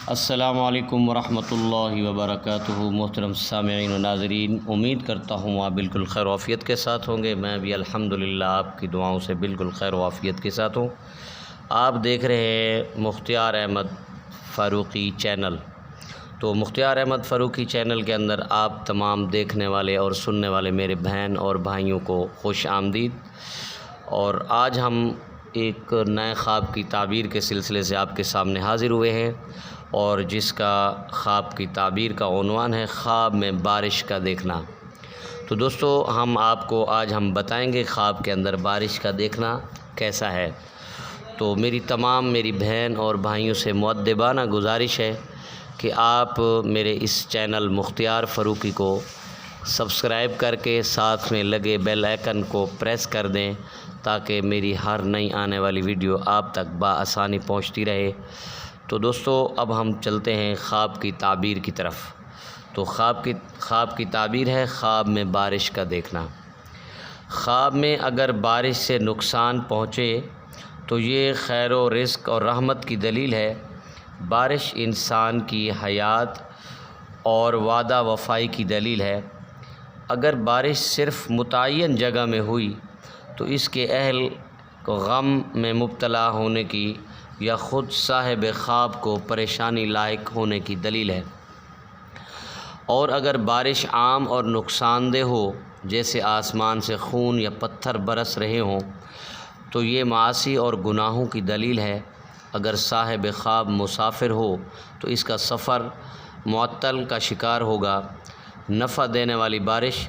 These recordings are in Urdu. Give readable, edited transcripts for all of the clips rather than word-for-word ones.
السلام علیکم ورحمۃ اللہ وبرکاتہ۔ محترم سامعین و ناظرین، امید کرتا ہوں آپ بالکل خیر و عافیت کے ساتھ ہوں گے۔ میں بھی الحمدللہ آپ کی دعاؤں سے بالکل خیر و عافیت کے ساتھ ہوں۔ آپ دیکھ رہے ہیں مختار احمد فاروقی چینل۔ تو مختار احمد فاروقی چینل کے اندر آپ تمام دیکھنے والے اور سننے والے میرے بہن اور بھائیوں کو خوش آمدید۔ اور آج ہم ایک نئے خواب کی تعبیر کے سلسلے سے آپ کے سامنے حاضر ہوئے ہیں، اور جس کا خواب کی تعبیر کا عنوان ہے خواب میں بارش کا دیکھنا۔ تو دوستو، آپ کو آج ہم بتائیں گے خواب کے اندر بارش کا دیکھنا کیسا ہے۔ تو میری بہن اور بھائیوں سے مؤدبانہ گزارش ہے کہ آپ میرے اس چینل مختار فاروقی کو سبسکرائب کر کے ساتھ میں لگے بیل آئیکن کو پریس کر دیں، تاکہ میری ہر نئی آنے والی ویڈیو آپ تک بآسانی پہنچتی رہے۔ تو دوستو، اب ہم چلتے ہیں خواب کی تعبیر کی طرف۔ تو خواب کی تعبیر ہے خواب میں بارش کا دیکھنا۔ خواب میں اگر بارش سے نقصان پہنچے تو یہ خیر و رزق اور رحمت کی دلیل ہے۔ بارش انسان کی حیات اور وعدہ وفائی کی دلیل ہے۔ اگر بارش صرف متعین جگہ میں ہوئی تو اس کے اہل کو غم میں مبتلا ہونے کی یا خود صاحب خواب کو پریشانی لاحق ہونے کی دلیل ہے۔ اور اگر بارش عام اور نقصان دہ ہو، جیسے آسمان سے خون یا پتھر برس رہے ہوں، تو یہ معاصی اور گناہوں کی دلیل ہے۔ اگر صاحب خواب مسافر ہو تو اس کا سفر معطل کا شکار ہوگا۔ نفع دینے والی بارش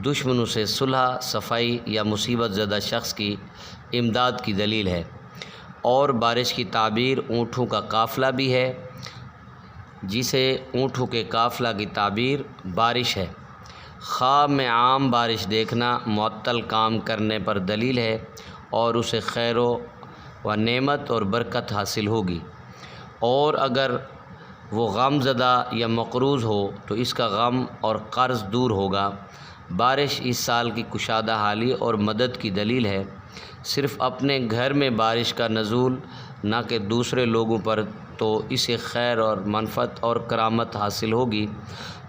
دشمنوں سے صلح، صفائی یا مصیبت زدہ شخص کی امداد کی دلیل ہے۔ اور بارش کی تعبیر اونٹوں کا قافلہ بھی ہے، جسے اونٹوں کے قافلہ کی تعبیر بارش ہے۔ خواب میں عام بارش دیکھنا معطل کام کرنے پر دلیل ہے، اور اسے خیر و نعمت اور برکت حاصل ہوگی۔ اور اگر وہ غم زدہ یا مقروض ہو تو اس کا غم اور قرض دور ہوگا۔ بارش اس سال کی کشادہ حالی اور مدد کی دلیل ہے۔ صرف اپنے گھر میں بارش کا نزول، نہ کہ دوسرے لوگوں پر، تو اسے خیر اور منفعت اور کرامت حاصل ہوگی۔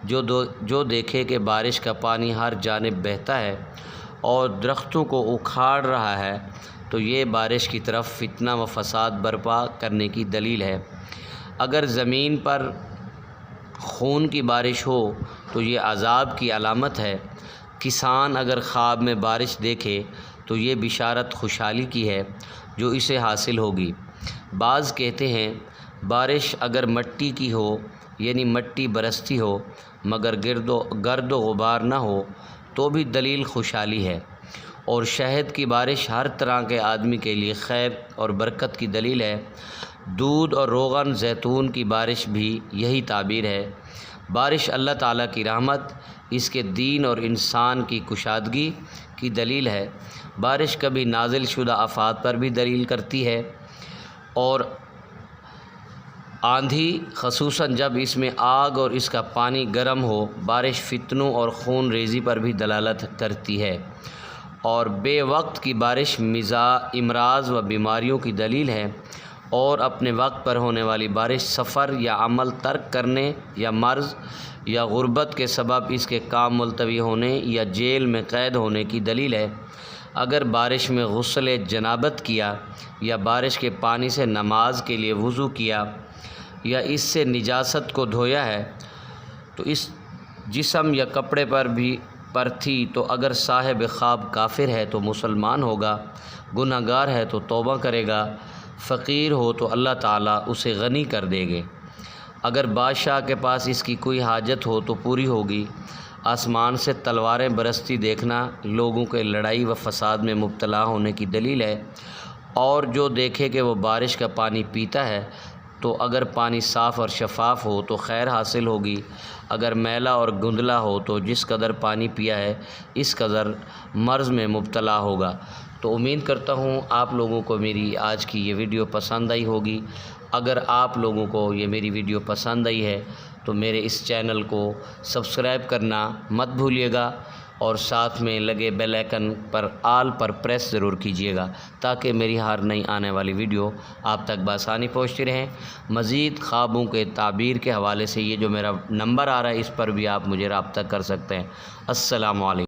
جو دیکھے کہ بارش کا پانی ہر جانب بہتا ہے اور درختوں کو اکھاڑ رہا ہے، تو یہ بارش کی طرف فتنہ و فساد برپا کرنے کی دلیل ہے۔ اگر زمین پر خون کی بارش ہو تو یہ عذاب کی علامت ہے۔ کسان اگر خواب میں بارش دیکھے تو یہ بشارت خوشحالی کی ہے جو اسے حاصل ہوگی۔ بعض کہتے ہیں بارش اگر مٹی کی ہو، یعنی مٹی برستی ہو مگر گرد و غبار نہ ہو، تو بھی دلیل خوشحالی ہے۔ اور شہد کی بارش ہر طرح کے آدمی کے لیے خیر اور برکت کی دلیل ہے۔ دودھ اور روغن زیتون کی بارش بھی یہی تعبیر ہے۔ بارش اللہ تعالیٰ کی رحمت، اس کے دین اور انسان کی کشادگی کی دلیل ہے۔ بارش کبھی نازل شدہ آفات پر بھی دلیل کرتی ہے، اور آندھی، خصوصاً جب اس میں آگ اور اس کا پانی گرم ہو۔ بارش فتنوں اور خون ریزی پر بھی دلالت کرتی ہے، اور بے وقت کی بارش امراض و بیماریوں کی دلیل ہے۔ اور اپنے وقت پر ہونے والی بارش سفر یا عمل ترک کرنے یا مرض یا غربت کے سبب اس کے کام ملتوی ہونے یا جیل میں قید ہونے کی دلیل ہے۔ اگر بارش میں غسل جنابت کیا یا بارش کے پانی سے نماز کے لیے وضو کیا یا اس سے نجاست کو دھویا ہے تو اس جسم یا کپڑے پر تھی، تو اگر صاحب خواب کافر ہے تو مسلمان ہوگا، گناہ گار ہے تو توبہ کرے گا، فقیر ہو تو اللہ تعالیٰ اسے غنی کر دے گے۔ اگر بادشاہ کے پاس اس کی کوئی حاجت ہو تو پوری ہوگی۔ آسمان سے تلواریں برستی دیکھنا لوگوں کے لڑائی و فساد میں مبتلا ہونے کی دلیل ہے۔ اور جو دیکھے کہ وہ بارش کا پانی پیتا ہے، تو اگر پانی صاف اور شفاف ہو تو خیر حاصل ہوگی۔ اگر میلا اور گندلا ہو تو جس قدر پانی پیا ہے اس قدر مرض میں مبتلا ہوگا۔ تو امید کرتا ہوں آپ لوگوں کو میری آج کی یہ ویڈیو پسند آئی ہوگی۔ اگر آپ لوگوں کو یہ میری ویڈیو پسند آئی ہے تو میرے اس چینل کو سبسکرائب کرنا مت بھولیے گا، اور ساتھ میں لگے بیل آئیکن پر آل پر پریس ضرور کیجیے گا تاکہ میری ہر نئی آنے والی ویڈیو آپ تک بآسانی پہنچتی رہیں۔ مزید خوابوں کے تعبیر کے حوالے سے یہ جو میرا نمبر آ رہا ہے اس پر بھی آپ مجھے رابطہ کر سکتے ہیں۔ السلام علیکم۔